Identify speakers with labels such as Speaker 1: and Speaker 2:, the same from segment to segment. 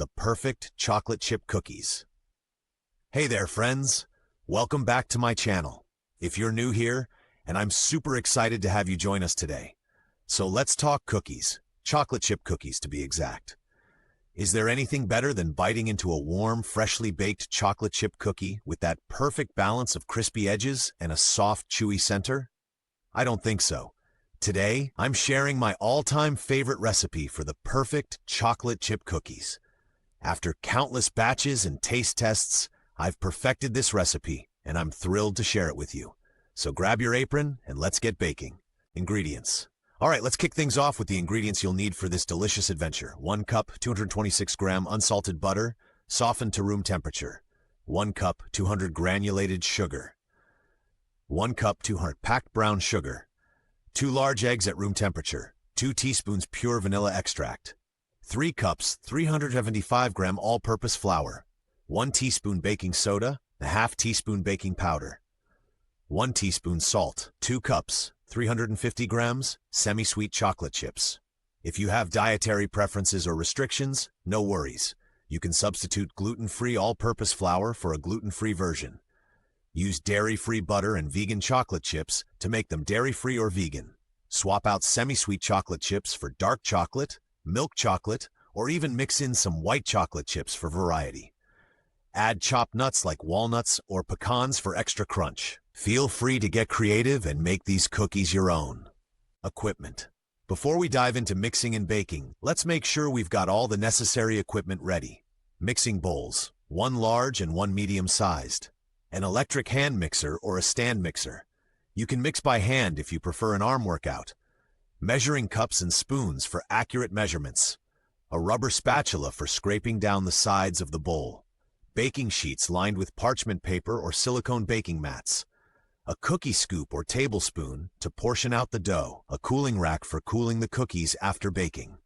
Speaker 1: the perfect chocolate chip cookies. Hey there, friends. Welcome back to my channel. If you're new here, and I'm super excited to have you join us today. So let's talk cookies, chocolate chip cookies to be exact. Is there anything better than biting into a warm, freshly baked chocolate chip cookie with that perfect balance of crispy edges and a soft, chewy center? I don't think so. Today, I'm sharing my all-time favorite recipe for the perfect chocolate chip cookies. After countless batches and taste tests, I've perfected this recipe, and I'm thrilled to share it with you. So grab your apron and let's get baking. Ingredients. All right, let's kick things off with the ingredients you'll need for this delicious adventure. 1 cup, 226-gram unsalted butter, softened to room temperature. 1 cup, 200 granulated sugar. 1 cup, 200 packed brown sugar. 2 large eggs at room temperature. 2 teaspoons pure vanilla extract. 3 cups, 375-gram all-purpose flour. 1 teaspoon baking soda, a half teaspoon baking powder. 1 teaspoon salt. 2 cups, 350 grams, semi-sweet chocolate chips. If you have dietary preferences or restrictions, no worries. You can substitute gluten-free all-purpose flour for a gluten-free version. Use dairy-free butter and vegan chocolate chips to make them dairy-free or vegan. Swap out semi-sweet chocolate chips for dark chocolate, milk chocolate, or even mix in some white chocolate chips for variety. Add chopped nuts like walnuts or pecans for extra crunch. Feel free to get creative and make these cookies your own. Equipment. Before we dive into mixing and baking, let's make sure we've got all the necessary equipment ready. Mixing bowls, 1 large and 1 medium-sized. An electric hand mixer or a stand mixer. You can mix by hand if you prefer an arm workout. Measuring cups and spoons for accurate measurements. A rubber spatula for scraping down the sides of the bowl. Baking sheets lined with parchment paper or silicone baking mats. A cookie scoop or tablespoon to portion out the dough. A cooling rack for cooling the cookies after baking.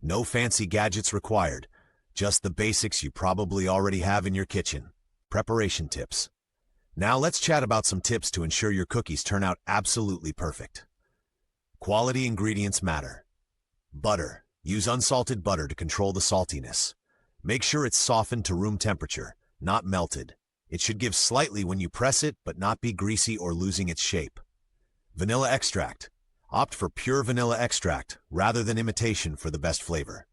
Speaker 1: No fancy gadgets required, just the basics you probably already have in your kitchen. Preparation tips. Now let's chat about some tips to ensure your cookies turn out absolutely perfect. Quality ingredients matter. Butter. Use unsalted butter to control the saltiness. Make sure it's softened to room temperature, not melted. It should give slightly when you press it, but not be greasy or losing its shape. Vanilla extract. Opt for pure vanilla extract rather than imitation for the best flavor.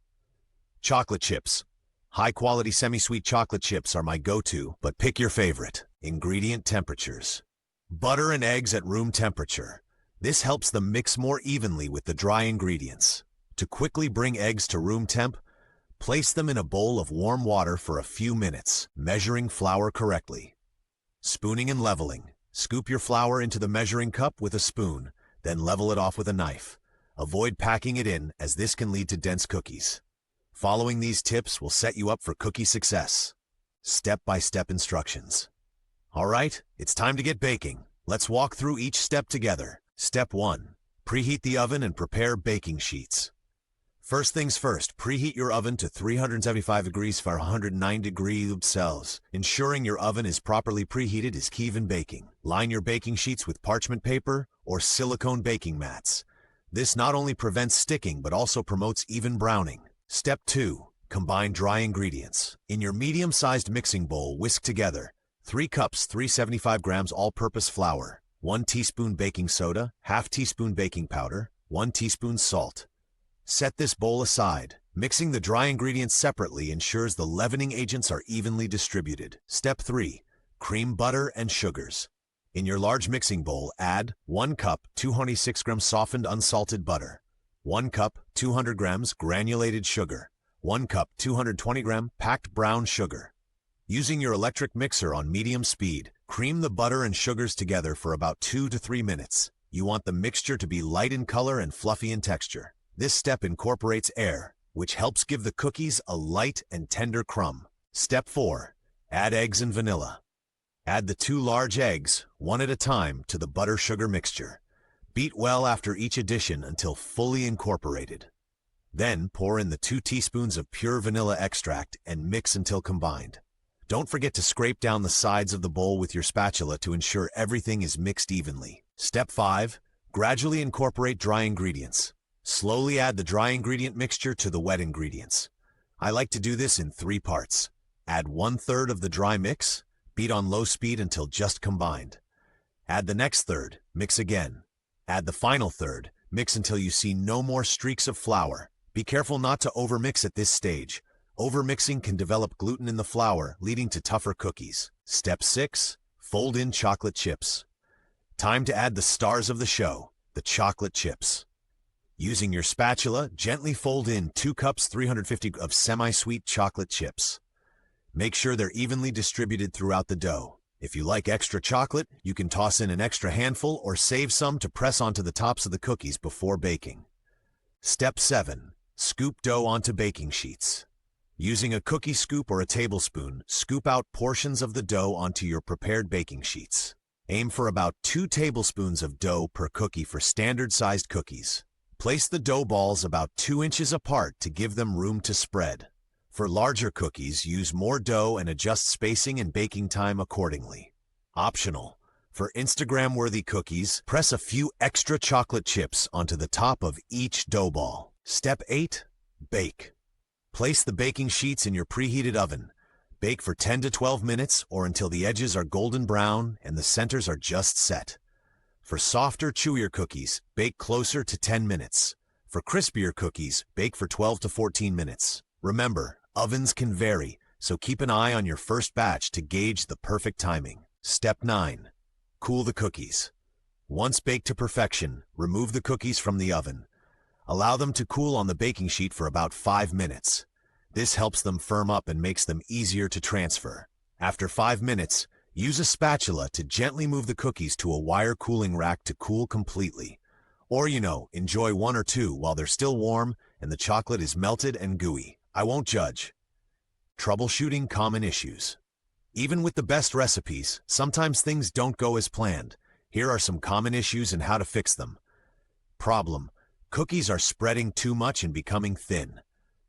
Speaker 1: Chocolate chips. High-quality semi-sweet chocolate chips are my go-to, but pick your favorite. Ingredient temperatures. Butter and eggs at room temperature. This helps them mix more evenly with the dry ingredients. To quickly bring eggs to room temp, place them in a bowl of warm water for a few minutes, measuring flour correctly. Spooning and leveling. Scoop your flour into the measuring cup with a spoon, then level it off with a knife. Avoid packing it in, as this can lead to dense cookies. Following these tips will set you up for cookie success. Step-by-step instructions. All right, it's time to get baking. Let's walk through each step together. Step 1. Preheat the oven and prepare baking sheets. First things first, preheat your oven to 375 degrees for 109 degrees Celsius. Ensuring your oven is properly preheated is key in baking. Line your baking sheets with parchment paper or silicone baking mats. This not only prevents sticking but also promotes even browning. Step 2. Combine dry ingredients. In your medium-sized mixing bowl, whisk together 3 cups 375 grams all-purpose flour, 1 teaspoon baking soda, half teaspoon baking powder, 1 teaspoon salt. Set this bowl aside. Mixing the dry ingredients separately ensures the leavening agents are evenly distributed. Step 3. Cream butter and sugars. In your large mixing bowl, add 1 cup 226 grams softened unsalted butter, 1 cup 200 grams granulated sugar, 1 cup 220 gram packed brown sugar. Using your electric mixer on medium speed, cream the butter and sugars together for about 2 to 3 minutes. You want the mixture to be light in color and fluffy in texture. This step incorporates air, which helps give the cookies a light and tender crumb. Step 4. Add eggs and vanilla. Add the 2 large eggs, one at a time, to the butter-sugar mixture. Beat well after each addition until fully incorporated. Then pour in the 2 teaspoons of pure vanilla extract and mix until combined. Don't forget to scrape down the sides of the bowl with your spatula to ensure everything is mixed evenly. Step 5. Gradually incorporate dry ingredients. Slowly add the dry ingredient mixture to the wet ingredients. I like to do this in 3 parts. Add 1/3 of the dry mix, beat on low speed until just combined. Add the next third, mix again. Add the final third, mix until you see no more streaks of flour. Be careful not to overmix at this stage. Overmixing can develop gluten in the flour, leading to tougher cookies. Step 6. Fold in chocolate chips. Time to add the stars of the show, the chocolate chips. Using your spatula, gently fold in 2 cups 350 of semi-sweet chocolate chips. Make sure they're evenly distributed throughout the dough. If you like extra chocolate, you can toss in an extra handful or save some to press onto the tops of the cookies before baking. Step 7. Scoop dough onto baking sheets. Using a cookie scoop or a tablespoon, scoop out portions of the dough onto your prepared baking sheets. Aim for about 2 tablespoons of dough per cookie for standard-sized cookies. Place the dough balls about 2 inches apart to give them room to spread. For larger cookies, use more dough and adjust spacing and baking time accordingly. Optional. For Instagram-worthy cookies, press a few extra chocolate chips onto the top of each dough ball. Step 8. Bake. Place the baking sheets in your preheated oven. Bake for 10 to 12 minutes or until the edges are golden brown and the centers are just set. For softer, chewier cookies, bake closer to 10 minutes. For crispier cookies, bake for 12 to 14 minutes. Remember, ovens can vary, so keep an eye on your first batch to gauge the perfect timing. Step 9. Cool the cookies. Once baked to perfection, remove the cookies from the oven. Allow them to cool on the baking sheet for about 5 minutes. This helps them firm up and makes them easier to transfer. After 5 minutes, use a spatula to gently move the cookies to a wire cooling rack to cool completely. Or, enjoy 1 or 2 while they're still warm and the chocolate is melted and gooey. I won't judge. Troubleshooting common issues. Even with the best recipes, sometimes things don't go as planned. Here are some common issues and how to fix them. Problem: cookies are spreading too much and becoming thin.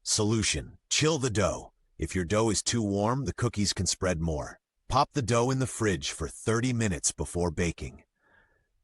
Speaker 1: Solution: chill the dough. If your dough is too warm, the cookies can spread more. Pop the dough in the fridge for 30 minutes before baking.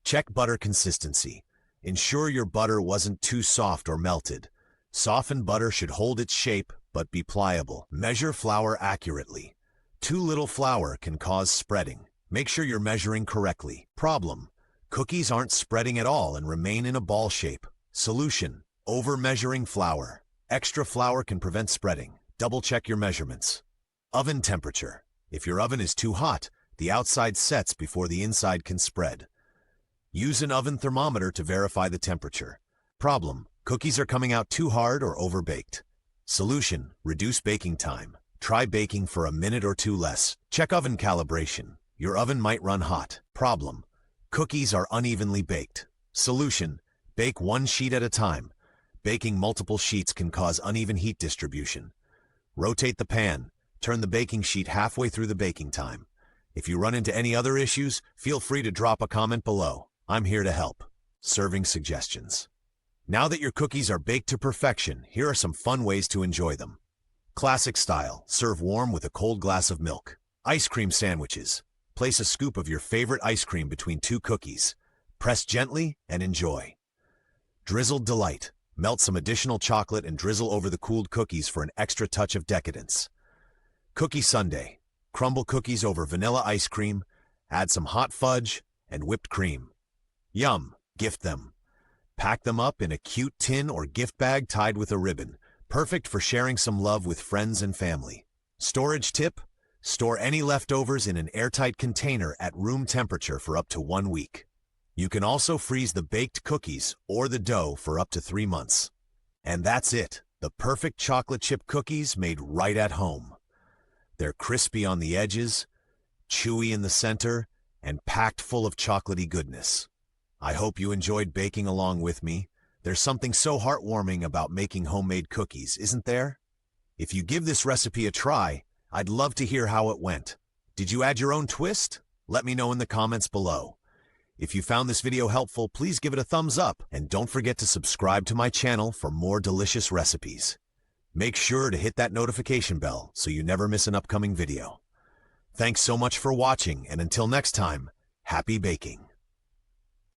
Speaker 1: Check butter consistency. Ensure your butter wasn't too soft or melted. Softened butter should hold its shape but be pliable. Measure flour accurately. Too little flour can cause spreading. Make sure you're measuring correctly. Problem: cookies aren't spreading at all and remain in a ball shape. Solution: over-measuring flour. Extra flour can prevent spreading. Double-check your measurements. Oven temperature. If your oven is too hot, the outside sets before the inside can spread. Use an oven thermometer to verify the temperature. Problem: cookies are coming out too hard or overbaked. Solution: reduce baking time. Try baking for a minute or 2 less. Check oven calibration. Your oven might run hot. Problem: cookies are unevenly baked. Solution: bake 1 sheet at a time. Baking multiple sheets can cause uneven heat distribution. Rotate the pan. Turn the baking sheet halfway through the baking time. If you run into any other issues, feel free to drop a comment below. I'm here to help. Serving suggestions. Now that your cookies are baked to perfection, here are some fun ways to enjoy them. Classic style: serve warm with a cold glass of milk. Ice cream sandwiches. Place a scoop of your favorite ice cream between 2 cookies. Press gently and enjoy. Drizzled delight. Melt some additional chocolate and drizzle over the cooled cookies for an extra touch of decadence. Cookie sundae. Crumble cookies over vanilla ice cream, add some hot fudge and whipped cream. Yum! Gift them. Pack them up in a cute tin or gift bag tied with a ribbon. Perfect for sharing some love with friends and family. Storage tip: store any leftovers in an airtight container at room temperature for up to 1 week. You can also freeze the baked cookies or the dough for up to 3 months. And that's it, the perfect chocolate chip cookies made right at home. They're crispy on the edges, chewy in the center, and packed full of chocolatey goodness. I hope you enjoyed baking along with me. There's something so heartwarming about making homemade cookies, isn't there? If you give this recipe a try, I'd love to hear how it went. Did you add your own twist? Let me know in the comments below. If you found this video helpful, please give it a thumbs up, and don't forget to subscribe to my channel for more delicious recipes. Make sure to hit that notification bell so you never miss an upcoming video. Thanks so much for watching, and until next time, happy baking!